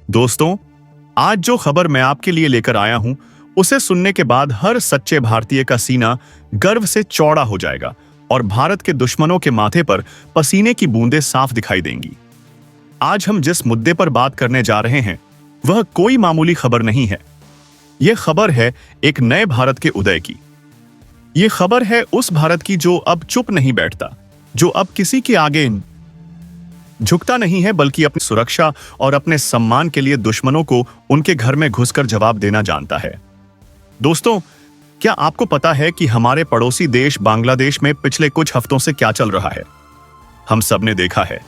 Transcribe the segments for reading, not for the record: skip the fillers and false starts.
दोस्तों, आज जो खबर मैं आपके लिए लेकर आया हूं, उसे सुनने के बाद हर सच्चे भारतीय का सीना गर्व से चौड़ा हो जाएगा और भारत के दुश्मनों के माथे पर पसीने की बूंदें साफ दिखाई देंगी। आज हम जिस मुद्दे पर बात करने जा रहे हैं, वह कोई मामूली खबर नहीं है। यह खबर है एक नए भारत के उदय की। यह खबर है उस भारत की जो अब चुप नहीं बैठता, जो अब किसी के आगे झुकता नहीं है, बल्कि अपनी सुरक्षा और अपने सम्मान के लिए दुश्मनों को उनके घर में घुसकर जवाब देना जानता है। दोस्तों, क्या आपको पता है कि हमारे पड़ोसी देश बांग्लादेश में पिछले कुछ हफ्तों से क्या चल रहा है? हम सब ने देखा है।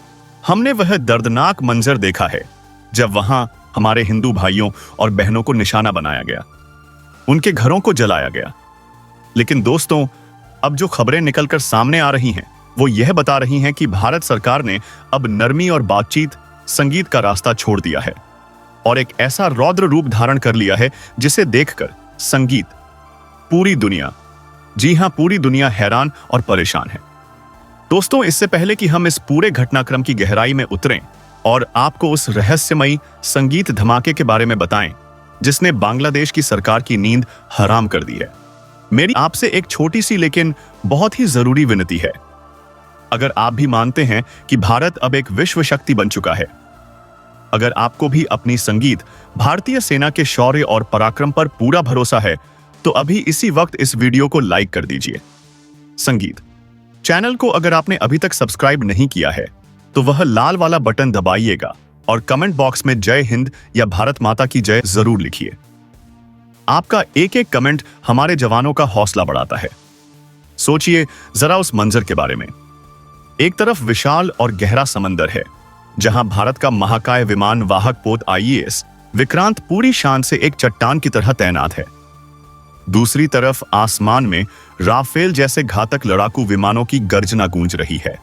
हमने वह दर्दनाक मंजर देखा है जब वहां हमारे हिंदू भाइयों और बहनों को निशाना बनाया गया, उनके घरों को जलाया गया। लेकिन दोस्तों, अब जो खबरें निकलकर सामने आ रही हैं, वो यह बता रही हैं कि भारत सरकार ने अब नरमी और बातचीत, संगीत का रास्ता छोड़ दिया है और एक ऐसा रौद्र रूप धारण कर लिया है जिसे देखकर संगीत, पूरी दुनिया, जी हां, पूरी दुनिया हैरान और परेशान है। दोस्तों, इससे पहले कि हम इस पूरे घटनाक्रम की गहराई में उतरें और आपको उस रहस्यमयी संगीत धमाके के बारे में बताएं जिसने बांग्लादेश की सरकार की नींद हराम कर दी है, मेरी आपसे एक छोटी सी लेकिन बहुत ही जरूरी विनती है। अगर आप भी मानते हैं कि भारत अब एक विश्व शक्ति बन चुका है, अगर आपको भी अपनी संगीत, भारतीय सेना के शौर्य और पराक्रम पर पूरा भरोसा है, तो अभी इसी वक्त इस वीडियो को लाइक कर दीजिए। संगीत चैनल को अगर आपने अभी तक सब्सक्राइब नहीं किया है, तो वह लाल वाला बटन दबाइएगा और कमेंट बॉक्स में जय हिंद या भारत माता की जय जरूर लिखिए। आपका एक एक कमेंट हमारे जवानों का हौसला बढ़ाता है। सोचिए जरा उस मंजर के बारे में। एक तरफ विशाल और गहरा समंदर है, जहां भारत का महाकाय विमान वाहक पोत आईएएस विक्रांत पूरी शान से एक चट्टान की तरह तैनात है। दूसरी तरफ आसमान में राफेल जैसे घातक लड़ाकू विमानों की गर्जना गूंज रही है,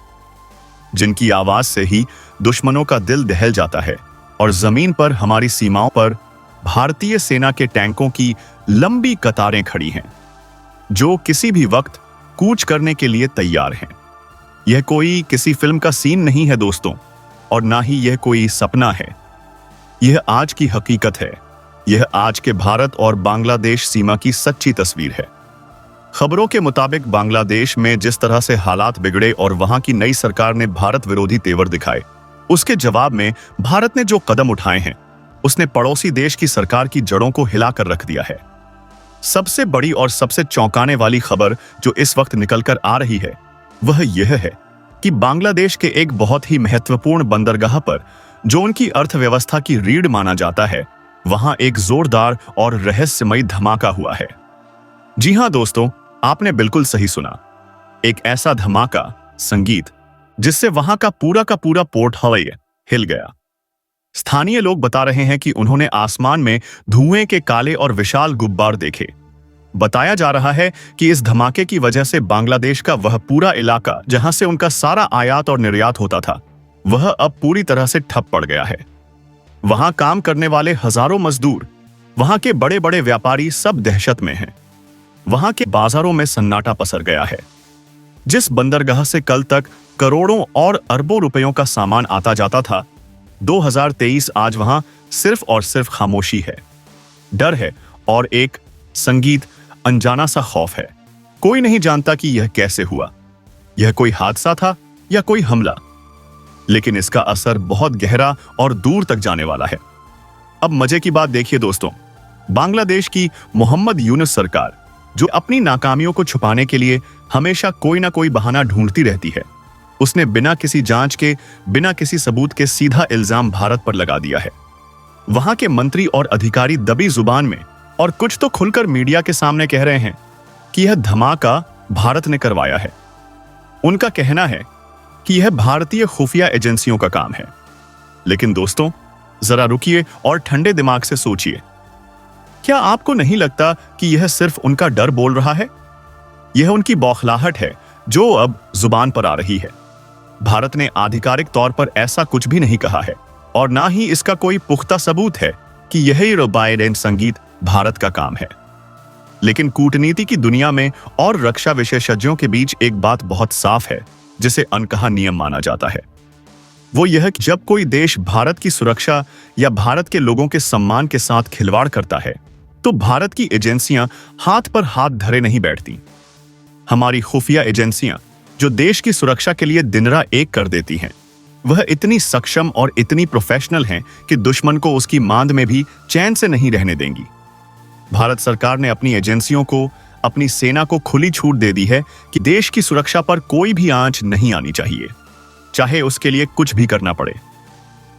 जिनकी आवाज से ही दुश्मनों का दिल दहल जाता है। और जमीन पर हमारी सीमाओं पर भारतीय सेना के टैंकों की लंबी कतारें खड़ी हैं, जो किसी भी वक्त कूच करने के लिए तैयार हैं। यह कोई किसी फिल्म का सीन नहीं है दोस्तों, और ना ही यह कोई सपना है। यह आज की हकीकत है। यह आज के भारत और बांग्लादेश सीमा की सच्ची तस्वीर है। खबरों के मुताबिक बांग्लादेश में जिस तरह से हालात बिगड़े और वहां की नई सरकार ने भारत विरोधी तेवर दिखाए, उसके जवाब में भारत ने जो कदम उठाए हैं, उसने पड़ोसी देश की सरकार की जड़ों को हिलाकर रख दिया है। सबसे बड़ी और सबसे चौंकाने वाली खबर जो इस वक्त निकलकर आ रही है, वह यह है कि बांग्लादेश के एक बहुत ही महत्वपूर्ण बंदरगाह पर, जो उनकी अर्थव्यवस्था की रीढ़ माना जाता है, वहां एक जोरदार और रहस्यमयी धमाका हुआ है। जी हां दोस्तों, आपने बिल्कुल सही सुना। एक ऐसा धमाका, संगीत, जिससे वहां का पूरा पोर्ट हवाई हिल गया। स्थानीय लोग बता रहे हैं कि उन्होंने आसमान में धुएं के काले और विशाल गुब्बार देखे। बताया जा रहा है कि इस धमाके की वजह से बांग्लादेश का वह पूरा इलाका, जहां से उनका सारा आयात और निर्यात होता था, वह अब पूरी तरह से ठप पड़ गया है। वहां काम करने वाले हजारों मजदूर, वहां के बड़े बड़े व्यापारी सब दहशत में हैं। वहां के बाजारों में सन्नाटा पसर गया है। जिस बंदरगाह से कल तक करोड़ों और अरबों रुपयों का सामान आता जाता था, 2023 आज वहां सिर्फ और सिर्फ खामोशी है, डर है और एक संगीत, अनजाना सा खौफ है। कोई नहीं जानता कि यह कैसे हुआ। यह कोई हादसा था या कोई हमला, लेकिन इसका असर बहुत गहरा और दूर तक जाने वाला है। अब मजे की बात देखिए दोस्तों, बांग्लादेश की मोहम्मद यूनुस सरकार, जो अपनी नाकामियों को छुपाने के लिए हमेशा कोई ना कोई बहाना ढूंढती रहती है, उसने बिना किसी जांच के, बिना किसी सबूत के सीधा इल्जाम भारत पर लगा दिया है। वहां के मंत्री और अधिकारी दबी जुबान में और कुछ तो खुलकर मीडिया के सामने कह रहे हैं कि यह धमाका भारत ने करवाया है। उनका कहना है कि यह भारतीय खुफिया एजेंसियों का काम है। लेकिन दोस्तों, जरा रुकिए और ठंडे दिमाग से सोचिए। क्या आपको नहीं लगता कि यह सिर्फ उनका डर बोल रहा है? यह उनकी बौखलाहट है जो अब जुबान पर आ रही है। भारत ने आधिकारिक तौर पर ऐसा कुछ भी नहीं कहा है और ना ही इसका कोई पुख्ता सबूत है कि यही रुबाइडेंट संगीत भारत का काम है। लेकिन कूटनीति की दुनिया में और रक्षा विशेषज्ञों के बीच एक बात बहुत साफ है, जिसे अनकहा नियम माना जाता है। वो यह कि जब कोई देश भारत की सुरक्षा या भारत के लोगों के सम्मान के साथ खिलवाड़ करता है तो भारत की एजेंसियां हाथ पर हाथ धरे नहीं बैठती। हमारी खुफिया एजेंसियां जो देश की सुरक्षा के लिए दिन रात एक कर देती हैं, वह इतनी सक्षम और इतनी प्रोफेशनल हैं कि दुश्मन को उसकी मांद में भी चैन से नहीं रहने देंगी। भारत सरकार ने अपनी एजेंसियों को, अपनी सेना को खुली छूट दे दी है कि देश की सुरक्षा पर कोई भी आंच नहीं आनी चाहिए, चाहे उसके लिए कुछ भी करना पड़े।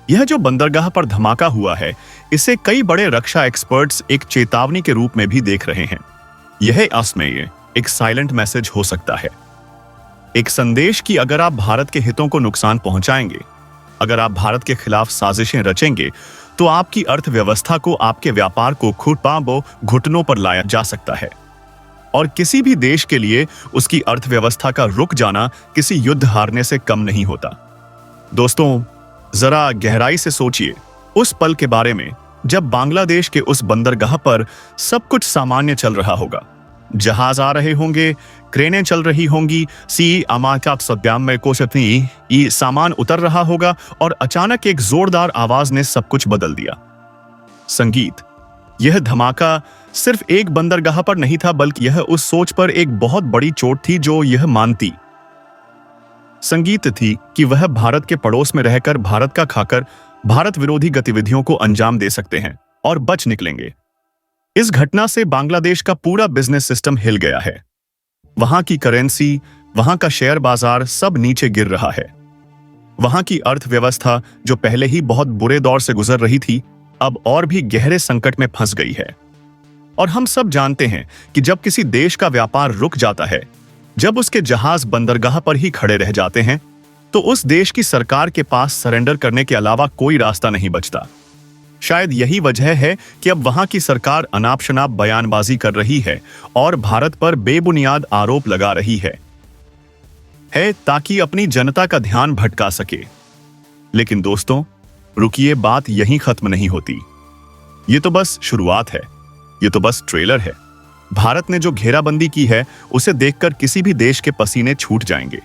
यह जो बंदरगाह पर धमाका हुआ है, इसे कई बड़े रक्षा एक्सपर्ट्स एक चेतावनी के रूप में भी देख रहे हैं। यह असमय एक साइलेंट मैसेज हो सकता है, एक संदेश कि अगर आप भारत के हितों को नुकसान पहुंचाएंगे, अगर आप भारत के खिलाफ साजिशें रचेंगे, तो आपकी अर्थव्यवस्था को, आपके व्यापार को घुटनों पर लाया जा सकता है। और किसी भी देश के लिए उसकी अर्थव्यवस्था का रुक जाना किसी युद्ध हारने से कम नहीं होता। दोस्तों, जरा गहराई से सोचिए उस पल के बारे में जब बांग्लादेश के उस बंदरगाह पर सब कुछ सामान्य चल रहा होगा। जहाज आ रहे होंगे, क्रेनें चल रही होंगी, सामान उतर रहा होगा और अचानक एक जोरदार आवाज ने सब कुछ बदल दिया। संगीत। यह धमाका सिर्फ एक बंदरगाह पर नहीं था, बल्कि यह उस सोच पर एक बहुत बड़ी चोट थी जो यह मानती संगीत थी कि वह भारत के पड़ोस में रहकर भारत का खाकर भारत विरोधी गतिविधियों को अंजाम दे सकते हैं और बच निकलेंगे। इस घटना से बांग्लादेश का पूरा बिजनेस सिस्टम हिल गया है। वहां की करेंसी, वहां का शेयर बाजार सब नीचे गिर रहा है। वहां की अर्थव्यवस्था जो पहले ही बहुत बुरे दौर से गुजर रही थी, अब और भी गहरे संकट में फंस गई है। और हम सब जानते हैं कि जब किसी देश का व्यापार रुक जाता है, जब उसके जहाज बंदरगाह पर ही खड़े रह जाते हैं, तो उस देश की सरकार के पास सरेंडर करने के अलावा कोई रास्ता नहीं बचता। शायद यही वजह है कि अब वहां की सरकार अनाप शनाप बयानबाजी कर रही है और भारत पर बेबुनियाद आरोप लगा रही है ताकि अपनी जनता का ध्यान भटका सके। लेकिन दोस्तों, रुकिए, बात यहीं खत्म नहीं होती। ये तो बस शुरुआत है, ये तो बस ट्रेलर है। भारत ने जो घेराबंदी की है, उसे देखकर किसी भी देश के पसीने छूट जाएंगे।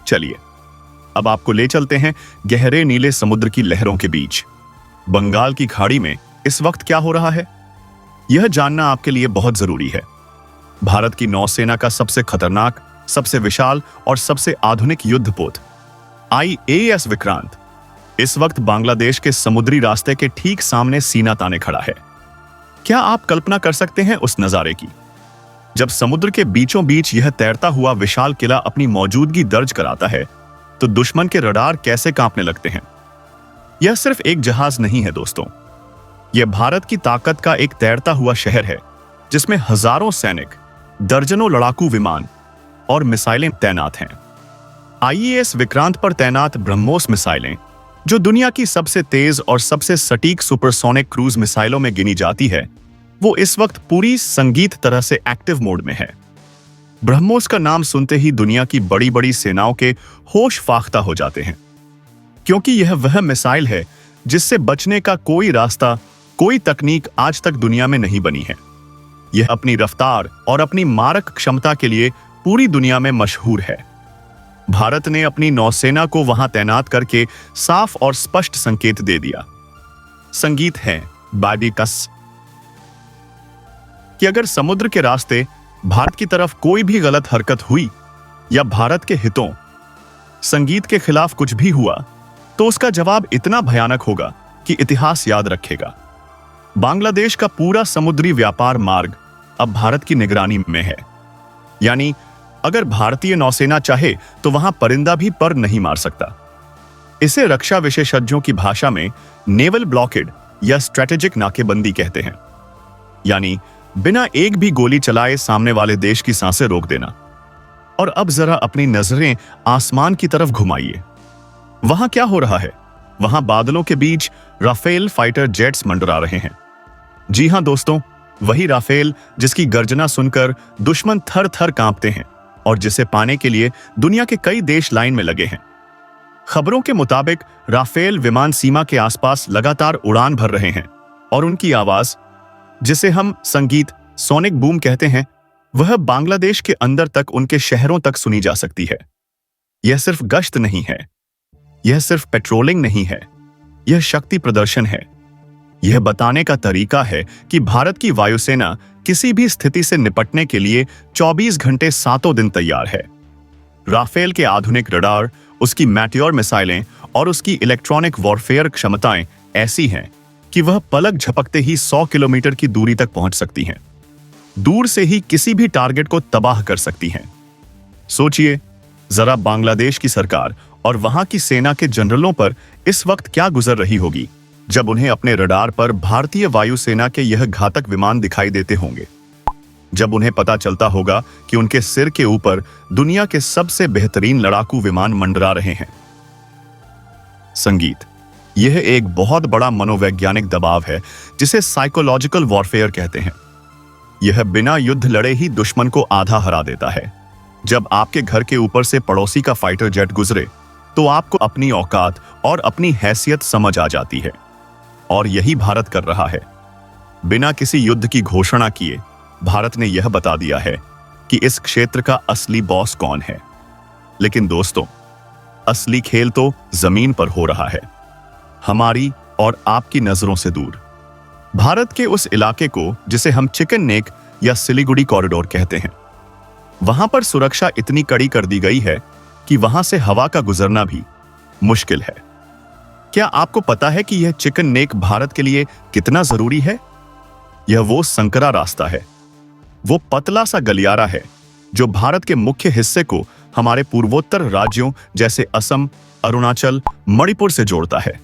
चलिए, अब आपको ले चलते हैं गहरे नीले समुद्र की लहरों के बीच। बंगाल की खाड़ी में इस वक्त क्या हो रहा है, यह जानना आपके लिए बहुत जरूरी है। भारत की नौसेना का सबसे खतरनाक, सबसे विशाल और सबसे आधुनिक युद्धपोत IAS विक्रांत इस वक्त बांग्लादेश के समुद्री रास्ते के ठीक सामने सीना ताने खड़ा है। क्या आप कल्पना कर सकते हैं उस नजारे की, जब समुद्र के बीचों बीच यह तैरता हुआ विशाल किला अपनी मौजूदगी दर्ज कराता है, तो दुश्मन के रडार कैसे कांपने लगते हैं। यह सिर्फ एक जहाज नहीं है दोस्तों, यह भारत की ताकत का एक तैरता हुआ शहर है, जिसमें हजारों सैनिक, दर्जनों लड़ाकू विमान और मिसाइलें तैनात हैं। IAS विक्रांत पर तैनात ब्रह्मोस मिसाइलें, जो दुनिया की सबसे तेज और सबसे सटीक सुपरसोनिक क्रूज मिसाइलों में गिनी जाती है, वो इस वक्त पूरी संगीत तरह से एक्टिव मोड में है। ब्रह्मोस का नाम सुनते ही दुनिया की बड़ी बड़ी सेनाओं के होश फाख्ता हो जाते हैं, क्योंकि यह वह मिसाइल है जिससे बचने का कोई रास्ता, कोई तकनीक आज तक दुनिया में नहीं बनी है। यह अपनी रफ्तार और अपनी मारक क्षमता के लिए पूरी दुनिया में मशहूर है। भारत ने अपनी नौसेना को वहां तैनात करके साफ और स्पष्ट संकेत दे दिया। संगीत है बाडिकस कि अगर समुद्र के रास्ते भारत की तरफ कोई भी गलत हरकत हुई या भारत के हितों, संगीत के खिलाफ कुछ भी हुआ, तो उसका जवाब इतना भयानक होगा कि इतिहास याद रखेगा। बांग्लादेश का पूरा समुद्री व्यापार मार्ग अब भारत की निगरानी में है। यानी अगर भारतीय नौसेना चाहे तो वहां परिंदा भी पर नहीं मार सकता। इसे रक्षा विशेषज्ञों की भाषा में नेवल ब्लॉकेड या स्ट्रेटेजिक नाकेबंदी कहते हैं। यानी बिना एक भी गोली चलाए सामने वाले देश की सांसें रोक देना। और अब जरा अपनी नजरें आसमान की तरफ घुमाइए। वहां क्या हो रहा है? वहां बादलों के बीच राफेल फाइटर जेट्स मंडरा रहे हैं। जी हां दोस्तों, वही राफेल जिसकी गर्जना सुनकर दुश्मन थर थर कांपते हैं और जिसे पाने के लिए दुनिया के कई देश लाइन में लगे हैं। खबरों के मुताबिक राफेल विमान सीमा के आसपास लगातार उड़ान भर रहे हैं और उनकी आवाज, जिसे हम संगीत सोनिक बूम कहते हैं, वह बांग्लादेश के अंदर तक, उनके शहरों तक सुनी जा सकती है। यह सिर्फ गश्त नहीं है, यह सिर्फ पेट्रोलिंग नहीं है, यह शक्ति प्रदर्शन है। यह बताने का तरीका है कि भारत की वायुसेना किसी भी स्थिति से निपटने के लिए 24 घंटे सातों दिन तैयार है। राफेल के आधुनिक रडार, उसकी मैटियोर मिसाइलें और उसकी इलेक्ट्रॉनिक वॉरफेयर क्षमताएं ऐसी हैं कि वह पलक झपकते ही 100 किलोमीटर की दूरी तक पहुंच सकती हैं। दूर से ही किसी भी टारगेट को तबाह कर सकती हैं। सोचिए जरा, बांग्लादेश की सरकार और वहां की सेना के जनरलों पर इस वक्त क्या गुजर रही होगी जब उन्हें अपने रडार पर भारतीय वायुसेना के यह घातक विमान दिखाई देते होंगे, जब उन्हें पता चलता होगा कि उनके सिर के ऊपर दुनिया के सबसे बेहतरीन लड़ाकू विमान मंडरा रहे हैं। संगीत, यह एक बहुत बड़ा मनोवैज्ञानिक दबाव है जिसे साइकोलॉजिकल वॉरफेयर कहते हैं। यह बिना युद्ध लड़े ही दुश्मन को आधा हरा देता है। जब आपके घर के ऊपर से पड़ोसी का फाइटर जेट गुजरे तो आपको अपनी औकात और अपनी हैसियत समझ आ जाती है। और यही भारत कर रहा है। बिना किसी युद्ध की घोषणा किए भारत ने यह बता दिया है कि इस क्षेत्र का असली बॉस कौन है। लेकिन दोस्तों, असली खेल तो जमीन पर हो रहा है, हमारी और आपकी नजरों से दूर। भारत के उस इलाके को जिसे हम चिकन नेक या सिलीगुड़ी कॉरिडोर कहते हैं, वहां पर सुरक्षा इतनी कड़ी कर दी गई है कि वहां से हवा का गुजरना भी मुश्किल है। क्या आपको पता है कि यह चिकन नेक भारत के लिए कितना जरूरी है? यह वो संकरा रास्ता है, वो पतला सा गलियारा है जो भारत के मुख्य हिस्से को हमारे पूर्वोत्तर राज्यों जैसे असम, अरुणाचल, मणिपुर से जोड़ता है।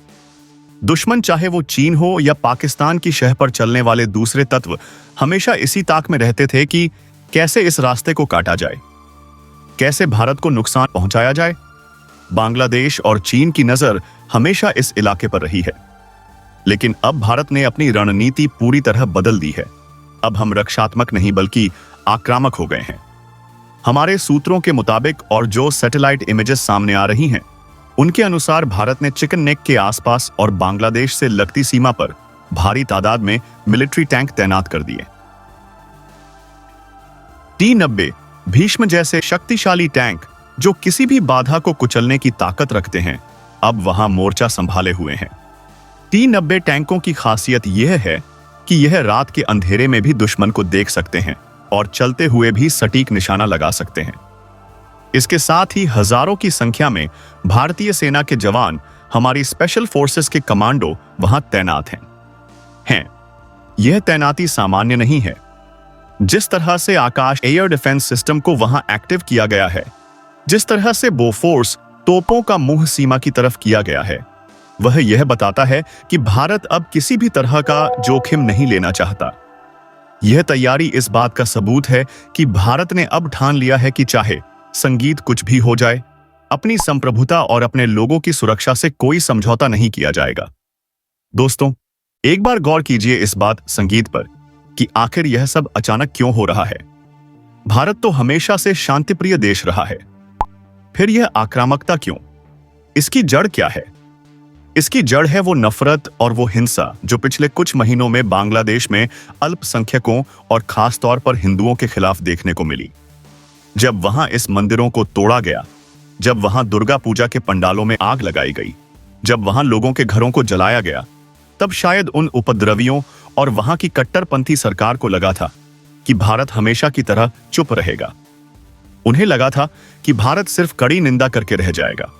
दुश्मन चाहे वो चीन हो या पाकिस्तान की शह पर चलने वाले दूसरे तत्व, हमेशा इसी ताक में रहते थे कि कैसे इस रास्ते को काटा जाए, कैसे भारत को नुकसान पहुंचाया जाए। बांग्लादेश और चीन की नजर हमेशा इस इलाके पर रही है, लेकिन अब भारत ने अपनी रणनीति पूरी तरह बदल दी है। अब हम रक्षात्मक नहीं बल्कि आक्रामक हो गए हैं। हमारे सूत्रों के मुताबिक और जो सैटेलाइट इमेजेस सामने आ रही हैं, उनके अनुसार भारत ने चिकन नेक के आसपास और बांग्लादेश से लगती सीमा पर भारी तादाद में मिलिट्री टैंक तैनात कर दिए। T-90 भीष्म जैसे शक्तिशाली टैंक जो किसी भी बाधा को कुचलने की ताकत रखते हैं, अब वहां मोर्चा संभाले हुए हैं। T-90 टैंकों की खासियत यह है कि यह रात के अंधेरे में भी दुश्मन को देख सकते हैं और चलते हुए भी सटीक निशाना लगा सकते हैं। इसके साथ ही हजारों की संख्या में भारतीय सेना के जवान, हमारी स्पेशल फोर्सेस के कमांडो वहां तैनात हैं। यह तैनाती सामान्य नहीं है। जिस तरह से आकाश एयर डिफेंस सिस्टम को वहां एक्टिव किया गया है, जिस तरह से बोफोर्स तोपों का मुंह सीमा की तरफ किया गया है, वह यह बताता है कि भारत अब किसी भी तरह का जोखिम नहीं लेना चाहता। यह तैयारी इस बात का सबूत है कि भारत ने अब ठान लिया है कि चाहे संगीत कुछ भी हो जाए, अपनी संप्रभुता और अपने लोगों की सुरक्षा से कोई समझौता नहीं किया जाएगा। दोस्तों, एक बार गौर कीजिए इस बात संगीत पर कि आखिर यह सब अचानक क्यों हो रहा है। भारत तो हमेशा से शांतिप्रिय देश रहा है, फिर यह आक्रामकता क्यों? इसकी जड़ क्या है? इसकी जड़ है वो नफरत और वो हिंसा जो पिछले कुछ महीनों में बांग्लादेश में अल्पसंख्यकों और खास तौर पर हिंदुओं के खिलाफ देखने को मिली। जब वहां इस मंदिरों को तोड़ा गया, जब वहां दुर्गा पूजा के पंडालों में आग लगाई गई, जब वहां लोगों के घरों को जलाया गया, तब शायद उन उपद्रवियों और वहां की कट्टरपंथी सरकार को लगा था कि भारत हमेशा की तरह चुप रहेगा। उन्हें लगा था कि भारत सिर्फ कड़ी निंदा करके रह जाएगा।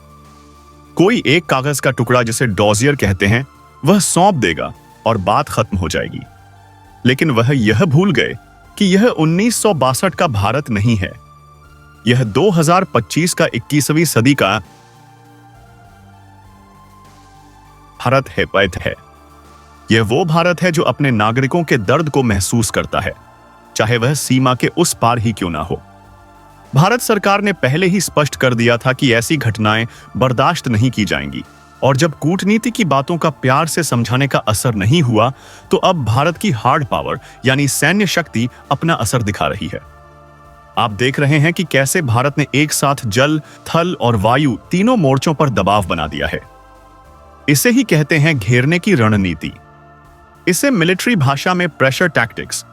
कोई एक कागज का टुकड़ा, जिसे डॉजियर कहते हैं, वह सौंप देगा और बात खत्म हो जाएगी। लेकिन वह यह भूल गए कि यह 1962 का भारत नहीं है, यह 2025 का 21वीं सदी का भारत है। यह वो भारत है जो अपने नागरिकों के दर्द को महसूस करता है, चाहे वह सीमा के उस पार ही क्यों ना हो। भारत सरकार ने पहले ही स्पष्ट कर दिया था कि ऐसी घटनाएं बर्दाश्त नहीं की जाएंगी, और जब कूटनीति की बातों का प्यार से समझाने का असर नहीं हुआ, तो अब भारत की हार्ड पावर यानी सैन्य शक्ति अपना असर दिखा रही है। आप देख रहे हैं कि कैसे भारत ने एक साथ जल, थल और वायु तीनों मोर्चों पर दबाव बना दिया है। इसे ही कहते हैं घेरने की रणनीति। इसे मिलिट्री भाषा में प्रेशर टैक्टिक्स,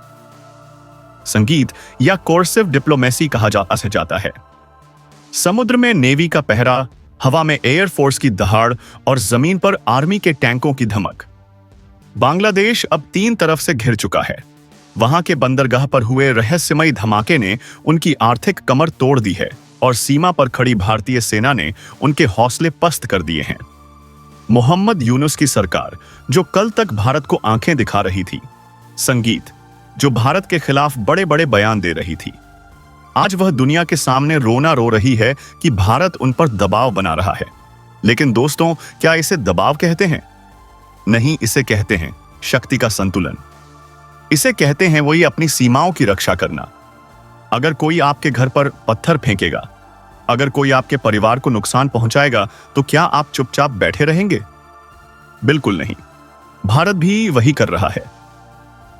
संगीत या कोर्सिव डिप्लोमेसी कहा जाता है। समुद्र में नेवी का पहरा, हवा में एयरफोर्स की दहाड़ और जमीन पर आर्मी के टैंकों की धमक। बांग्लादेश अब 3 तरफ से घिर चुका है। वहां के बंदरगाह पर हुए रहस्यमयी धमाके ने उनकी आर्थिक कमर तोड़ दी है और सीमा पर खड़ी भारतीय सेना ने उनके हौसले पस्त कर दिए हैं। मोहम्मद यूनुस की सरकार, जो कल तक भारत को आंखें दिखा रही थी, संगीत, जो भारत के खिलाफ बड़े बड़े बयान दे रही थी, आज वह दुनिया के सामने रोना रो रही है कि भारत उन पर दबाव बना रहा है। लेकिन दोस्तों, क्या इसे दबाव कहते हैं? नहीं, इसे कहते हैं शक्ति का संतुलन। इसे कहते हैं वही अपनी सीमाओं की रक्षा करना। अगर कोई आपके घर पर पत्थर फेंकेगा, अगर कोई आपके परिवार को नुकसान पहुंचाएगा, तो क्या आप चुपचाप बैठे रहेंगे? बिल्कुल नहीं। भारत भी वही कर रहा है।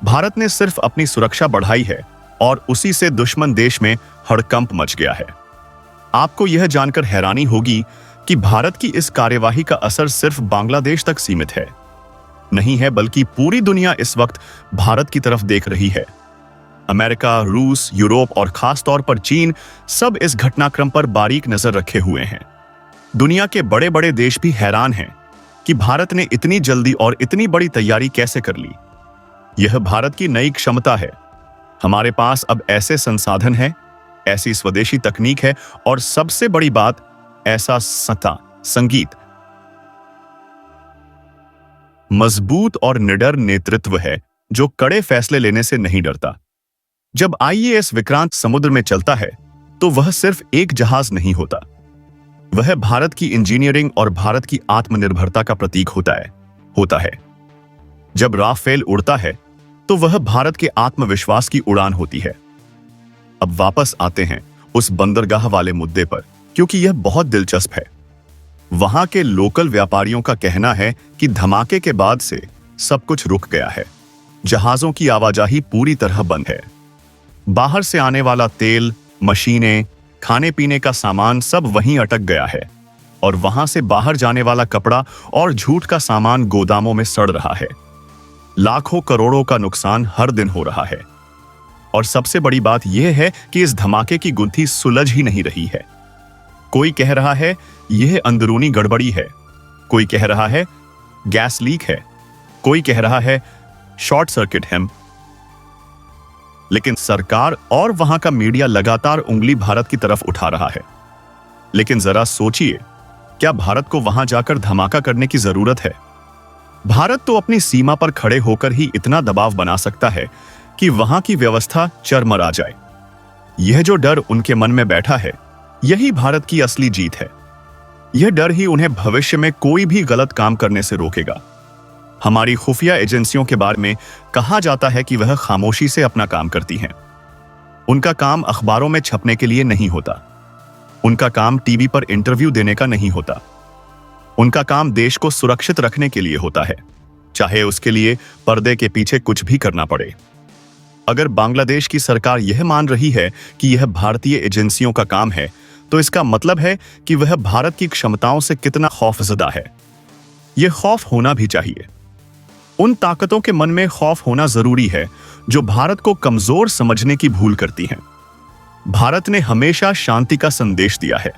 भारत ने सिर्फ अपनी सुरक्षा बढ़ाई है और उसी से दुश्मन देश में हड़कंप मच गया है। आपको यह जानकर हैरानी होगी कि भारत की इस कार्यवाही का असर सिर्फ बांग्लादेश तक सीमित है। नहीं है, बल्कि पूरी दुनिया इस वक्त भारत की तरफ देख रही है। अमेरिका, रूस, यूरोप और खास तौर पर चीन सब इस घटनाक्रम पर बारीक नजर रखे हुए हैं। दुनिया के बड़े बड़े देश भी हैरान हैं कि भारत ने इतनी जल्दी और इतनी बड़ी तैयारी कैसे कर ली। यह भारत की नई क्षमता है। हमारे पास अब ऐसे संसाधन हैं, ऐसी स्वदेशी तकनीक है और सबसे बड़ी बात, ऐसा संगीत, मजबूत और निडर नेतृत्व है जो कड़े फैसले लेने से नहीं डरता। जब आईएएस विक्रांत समुद्र में चलता है तो वह सिर्फ एक जहाज नहीं होता, वह भारत की इंजीनियरिंग और भारत की आत्मनिर्भरता का प्रतीक होता है। जब राफेल उड़ता है तो वह भारत के आत्मविश्वास की उड़ान होती है। अब वापस आते हैं उस बंदरगाह वाले मुद्दे पर, क्योंकि यह बहुत दिलचस्प है। वहां के लोकल व्यापारियों का कहना है कि धमाके के बाद से सब कुछ रुक गया है। जहाजों की आवाजाही पूरी तरह बंद है। बाहर से आने वाला तेल, मशीनें, खाने पीने का सामान सब वहीं अटक गया है और वहां से बाहर जाने वाला कपड़ा और जूट का सामान गोदामों में सड़ रहा है। लाखों करोड़ों का नुकसान हर दिन हो रहा है। और सबसे बड़ी बात यह है कि इस धमाके की गुत्थी सुलझ ही नहीं रही है। कोई कह रहा है यह अंदरूनी गड़बड़ी है, कोई कह रहा है गैस लीक है, कोई कह रहा है शॉर्ट सर्किट है। लेकिन सरकार और वहां का मीडिया लगातार उंगली भारत की तरफ उठा रहा है। लेकिन जरा सोचिए, क्या भारत को वहां जाकर धमाका करने की जरूरत है? भारत तो अपनी सीमा पर खड़े होकर ही इतना दबाव बना सकता है कि वहां की व्यवस्था चरमरा जाए। यह जो डर उनके मन में बैठा है, यही भारत की असली जीत है। यह डर ही उन्हें भविष्य में कोई भी गलत काम करने से रोकेगा। हमारी खुफिया एजेंसियों के बारे में कहा जाता है कि वह खामोशी से अपना काम करती हैं। उनका काम अखबारों में छपने के लिए नहीं होता, उनका काम टीवी पर इंटरव्यू देने का नहीं होता, उनका काम देश को सुरक्षित रखने के लिए होता है, चाहे उसके लिए पर्दे के पीछे कुछ भी करना पड़े। अगर बांग्लादेश की सरकार यह मान रही है कि यह भारतीय एजेंसियों का काम है, तो इसका मतलब है कि वह भारत की क्षमताओं से कितना खौफजदा है। यह खौफ होना भी चाहिए। उन ताकतों के मन में खौफ होना जरूरी है जो भारत को कमजोर समझने की भूल करती हैं। भारत ने हमेशा शांति का संदेश दिया है।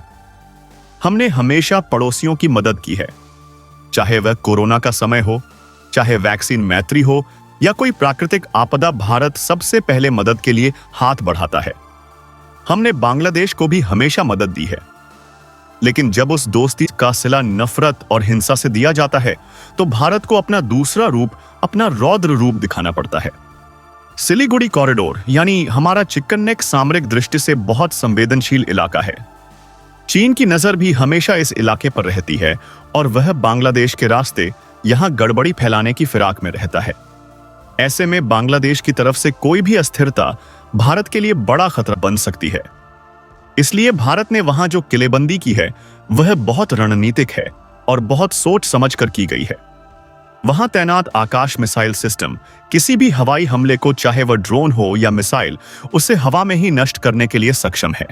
हमने हमेशा पड़ोसियों की मदद की है, चाहे वह कोरोना का समय हो, चाहे वैक्सीन मैत्री हो या कोई प्राकृतिक आपदा, भारत सबसे पहले मदद के लिए हाथ बढ़ाता है। हमने बांग्लादेश को भी हमेशा मदद दी है। लेकिन जब उस दोस्ती का सिला नफरत और हिंसा से दिया जाता है, तो भारत को अपना दूसरा रूप, अपना रौद्र रूप दिखाना पड़ता है। सिलीगुड़ी कॉरिडोर यानी हमारा चिकन नेक सामरिक दृष्टि से बहुत संवेदनशील इलाका है। चीन की नजर भी हमेशा इस इलाके पर रहती है और वह बांग्लादेश के रास्ते यहां गड़बड़ी फैलाने की फिराक में रहता है। ऐसे में बांग्लादेश की तरफ से कोई भी अस्थिरता भारत के लिए बड़ा खतरा बन सकती है। इसलिए भारत ने वहां जो किलेबंदी की है, वह बहुत रणनीतिक है और बहुत सोच समझकर की गई है। वहां तैनात आकाश मिसाइल सिस्टम किसी भी हवाई हमले को, चाहे वह ड्रोन हो या मिसाइल, उसे हवा में ही नष्ट करने के लिए सक्षम है।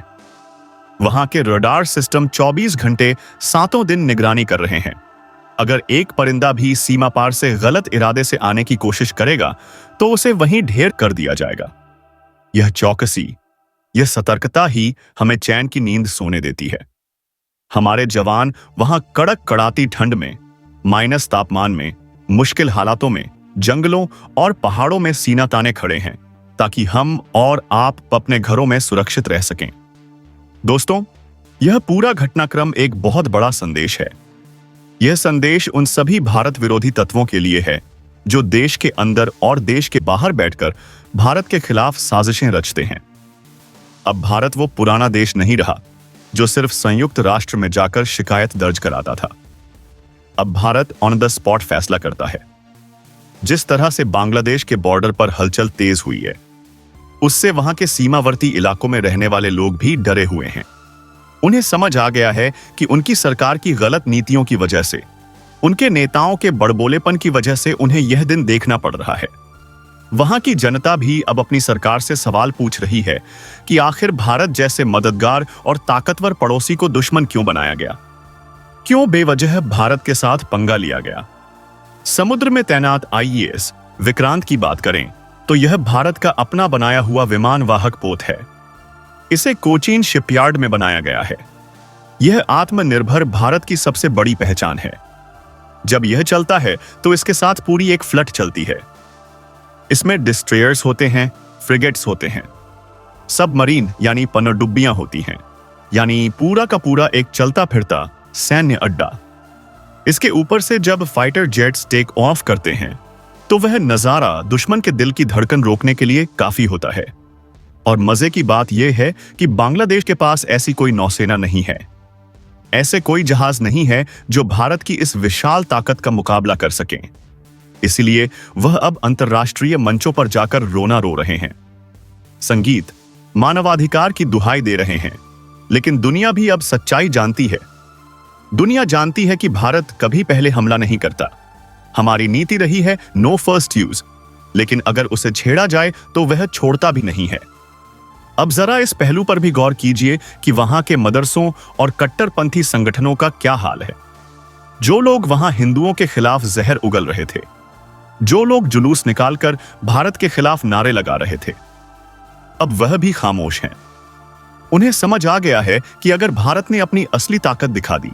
वहां के रडार सिस्टम 24 घंटे 7 दिन निगरानी कर रहे हैं। अगर एक परिंदा भी सीमा पार से गलत इरादे से आने की कोशिश करेगा, तो उसे वहीं ढेर कर दिया जाएगा। यह चौकसी, यह सतर्कता ही हमें चैन की नींद सोने देती है। हमारे जवान वहां कड़क कड़ाती ठंड में, माइनस तापमान में, मुश्किल हालातों में, जंगलों और पहाड़ों में सीना ताने खड़े हैं ताकि हम और आप अपने घरों में सुरक्षित रह सकें। दोस्तों, यह पूरा घटनाक्रम एक बहुत बड़ा संदेश है। यह संदेश उन सभी भारत विरोधी तत्वों के लिए है जो देश के अंदर और देश के बाहर बैठकर भारत के खिलाफ साजिशें रचते हैं। अब भारत वो पुराना देश नहीं रहा जो सिर्फ संयुक्त राष्ट्र में जाकर शिकायत दर्ज कराता था। अब भारत ऑन द स्पॉट फैसला करता है। जिस तरह से बांग्लादेश के बॉर्डर पर हलचल तेज हुई है, उससे वहां के सीमावर्ती इलाकों में रहने वाले लोग भी डरे हुए हैं। उन्हें समझ आ गया है कि उनकी सरकार की गलत नीतियों की वजह से, उनके नेताओं के बड़बोलेपन की वजह से उन्हें यह दिन देखना पड़ रहा है। वहां की जनता भी अब अपनी सरकार से सवाल पूछ रही है कि आखिर भारत जैसे मददगार और ताकतवर पड़ोसी को दुश्मन क्यों बनाया गया? क्यों बेवजह भारत के साथ पंगा लिया गया? समुद्र में तैनात आईएएस विक्रांत की बात करें तो यह भारत का अपना बनाया हुआ विमान वाहक पोत है। इसे कोचीन शिपयार्ड में बनाया गया है। यह आत्मनिर्भर भारत की सबसे बड़ी पहचान है। जब यह चलता है तो इसके साथ पूरी एक फ्लट चलती है। इसमें डिस्ट्रॉयर्स होते हैं, फ्रिगेट्स होते हैं, सबमरीन यानी पनडुब्बियां होती हैं, यानी पूरा का पूरा एक चलता फिरता सैन्य अड्डा। इसके ऊपर से जब फाइटर जेट्स टेक ऑफ करते हैं तो वह नजारा दुश्मन के दिल की धड़कन रोकने के लिए काफी होता है। और मजे की बात यह है कि बांग्लादेश के पास ऐसी कोई नौसेना नहीं है। ऐसे कोई जहाज नहीं है जो भारत की इस विशाल ताकत का मुकाबला कर सके। इसलिए वह अब अंतर्राष्ट्रीय मंचों पर जाकर रोना रो रहे हैं, संगीत, मानवाधिकार की दुहाई दे रहे हैं। लेकिन दुनिया भी अब सच्चाई जानती है। दुनिया जानती है कि भारत कभी पहले हमला नहीं करता। हमारी नीति रही है नो फर्स्ट यूज, लेकिन अगर उसे छेड़ा जाए तो वह छोड़ता भी नहीं है। अब जरा इस पहलू पर भी गौर कीजिए कि वहां के मदरसों और कट्टरपंथी संगठनों का क्या हाल है। जो लोग वहां हिंदुओं के खिलाफ जहर उगल रहे थे, जो लोग जुलूस निकालकर भारत के खिलाफ नारे लगा रहे थे, अब वह भी खामोश हैं। उन्हें समझ आ गया है कि अगर भारत ने अपनी असली ताकत दिखा दी,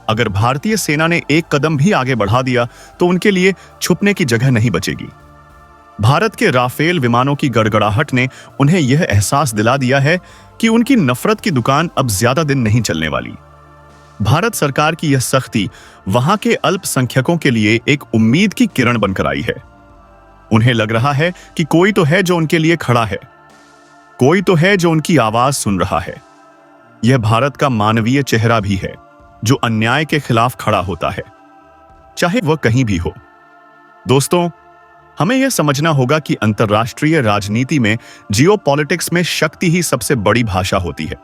अगर भारतीय सेना ने एक कदम भी आगे बढ़ा दिया तो उनके लिए छुपने की जगह नहीं बचेगी। भारत के राफेल विमानों की गड़गड़ाहट ने उन्हें यह एहसास दिला दिया है कि उनकी नफरत की दुकान अब ज्यादा दिन नहीं चलने वाली। भारत सरकार की यह सख्ती वहां के अल्पसंख्यकों के लिए एक उम्मीद की किरण बनकर आई है। उन्हें लग रहा है कि कोई तो है जो उनके लिए खड़ा है, कोई तो है जो उनकी आवाज सुन रहा है। यह भारत का मानवीय चेहरा भी है जो अन्याय के खिलाफ खड़ा होता है, चाहे वह कहीं भी हो। दोस्तों, हमें यह समझना होगा कि अंतर्राष्ट्रीय राजनीति में जियोपॉलिटिक्स में शक्ति ही सबसे बड़ी भाषा होती है।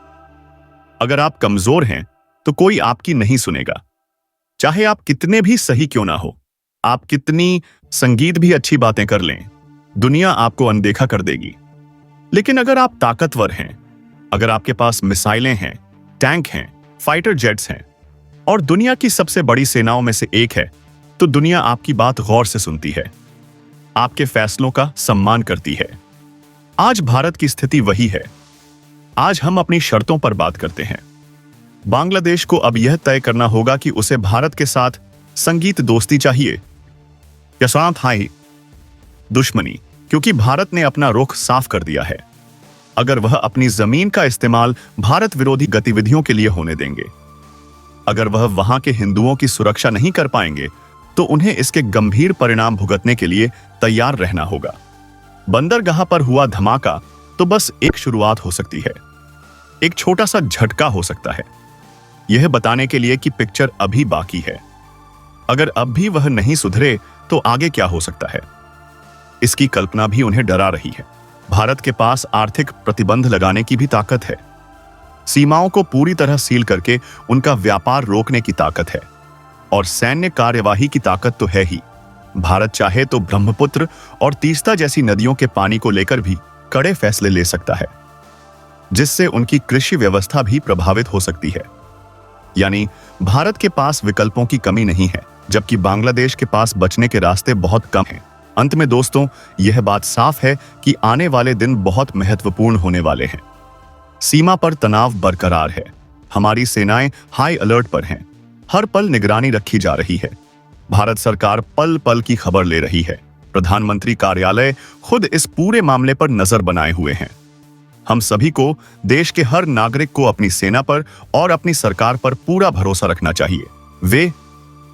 अगर आप कमजोर हैं तो कोई आपकी नहीं सुनेगा, चाहे आप कितने भी सही क्यों ना हो। आप कितनी संगीत भी अच्छी बातें कर लें, दुनिया आपको अनदेखा कर देगी। लेकिन अगर आप ताकतवर हैं, अगर आपके पास मिसाइलें हैं, टैंक हैं, फाइटर जेट्स हैं और दुनिया की सबसे बड़ी सेनाओं में से एक है, तो दुनिया आपकी बात गौर से सुनती है, आपके फैसलों का सम्मान करती है। आज भारत की स्थिति वही है। आज हम अपनी शर्तों पर बात करते हैं। बांग्लादेश को अब यह तय करना होगा कि उसे भारत के साथ संगीत दोस्ती चाहिए या साथ हाई दुश्मनी, क्योंकि भारत ने अपना रुख साफ कर दिया है। अगर वह अपनी जमीन का इस्तेमाल भारत विरोधी गतिविधियों के लिए होने देंगे, अगर वह वहां के हिंदुओं की सुरक्षा नहीं कर पाएंगे, तो उन्हें इसके गंभीर परिणाम भुगतने के लिए तैयार रहना होगा। बंदरगाह पर हुआ धमाका तो बस एक शुरुआत हो सकती है, एक छोटा सा झटका हो सकता है, यह बताने के लिए कि पिक्चर अभी बाकी है। अगर अब भी वह नहीं सुधरे तो आगे क्या हो सकता है, इसकी कल्पना भी उन्हें डरा रही है। भारत के पास आर्थिक प्रतिबंध लगाने की भी ताकत है, सीमाओं को पूरी तरह सील करके उनका व्यापार रोकने की ताकत है, और सैन्य कार्यवाही की ताकत तो है ही। भारत चाहे तो ब्रह्मपुत्र और तीस्ता जैसी नदियों के पानी को लेकर भी कड़े फैसले ले सकता है, जिससे उनकी कृषि व्यवस्था भी प्रभावित हो सकती है। यानी भारत के पास विकल्पों की कमी नहीं है, जबकि बांग्लादेश के पास बचने के रास्ते बहुत कम हैं। अंत में दोस्तों, यह बात साफ है कि आने वाले दिन बहुत महत्वपूर्ण होने वाले हैं। सीमा पर तनाव बरकरार है, हमारी सेनाएं हाई अलर्ट पर हैं। हर पल निगरानी रखी जा रही है। भारत सरकार पल पल की खबर ले रही है। प्रधानमंत्री कार्यालय खुद इस पूरे मामले पर नजर बनाए हुए हैं। हम सभी को, देश के हर नागरिक को अपनी सेना पर और अपनी सरकार पर पूरा भरोसा रखना चाहिए। वे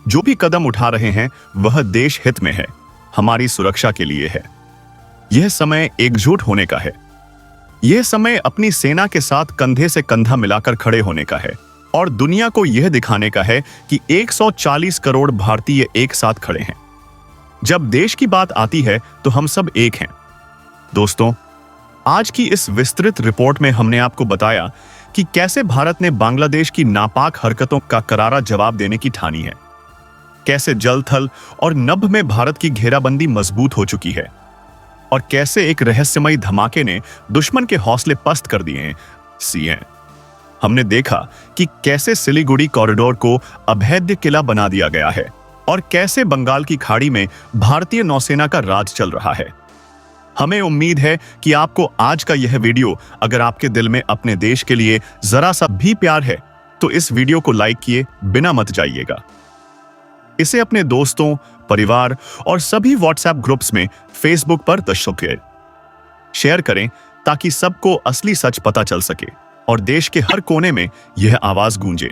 जो भी कदम उठा रहे हैं वह देश हित में है, हमारी सुरक्षा के लिए है। यह समय एकजुट होने का है। यह समय अपनी सेना के साथ कंधे से कंधा मिलाकर खड़े होने का है और दुनिया को यह दिखाने का है कि 140 करोड़ भारतीय एक साथ खड़े हैं। जब देश की बात आती है तो हम सब एक हैं। दोस्तों, आज की इस विस्तृत रिपोर्ट में हमने आपको बताया कि कैसे भारत ने बांग्लादेश की नापाक हरकतों का करारा जवाब देने की ठानी है, कैसे जल, थल और नभ में भारत की घेराबंदी मजबूत हो चुकी है और कैसे एक रहस्यमयी धमाके ने दुश्मन के हौसले पस्त कर दिए हैं। हमने देखा कि कैसे सिलीगुड़ी कॉरिडोर को अभेद्य किला बना दिया गया है और कैसे बंगाल की खाड़ी में भारतीय नौसेना का राज चल रहा है। हमें उम्मीद है कि आपको आज का यह वीडियो, अगर आपके दिल में अपने देश के लिए जरा सा भी प्यार है तो इस वीडियो को लाइक किए बिना मत जाइएगा। इसे अपने दोस्तों, परिवार और सभी व्हाट्सएप ग्रुप्स में, फेसबुक पर शेयर करें ताकि सबको असली सच पता चल सके और देश के हर कोने में यह आवाज गूंजे।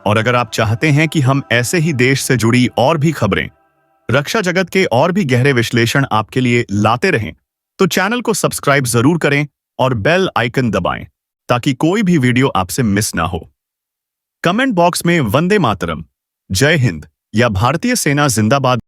और अगर आप चाहते हैं कि हम ऐसे ही देश से जुड़ी और भी खबरें, रक्षा जगत के और भी गहरे विश्लेषण आपके लिए लाते रहें, तो चैनल को सब्सक्राइब जरूर करें और बेल आइकन दबाएं ताकि कोई भी वीडियो आपसे मिस ना हो। कमेंट बॉक्स में वंदे मातरम, जय हिंद या भारतीय सेना जिंदाबाद